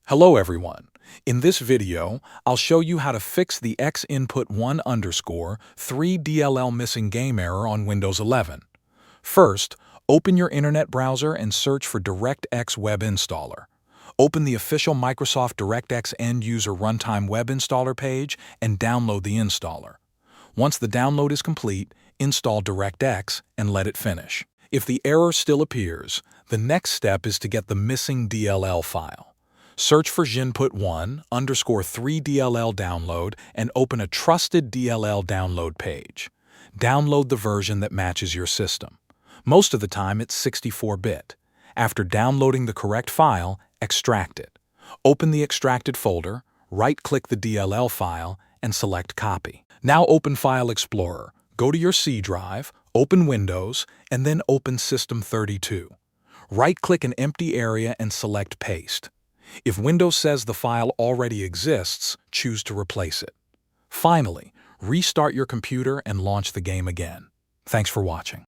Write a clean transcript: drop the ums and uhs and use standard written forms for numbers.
Hello everyone. In this video, I'll show you how to fix the xinput1_3 DLL missing game error on Windows 11. First, open your internet browser and search for DirectX Web Installer. Open the official Microsoft DirectX End-User Runtime Web Installer page and download the installer. Once the download is complete, install DirectX and let it finish. If the error still appears, the next step is to get the missing DLL file. Search for xinput1_3 DLL download and open a trusted DLL download page. Download the version that matches your system. Most of the time it's 64-bit. After downloading the correct file, extract it. Open the extracted folder, right-click the DLL file, and select Copy. Now open File Explorer, go to your C drive, open Windows, and then open System32. Right-click an empty area and select Paste. If Windows says the file already exists, choose to replace it. Finally, restart your computer and launch the game again. Thanks for watching.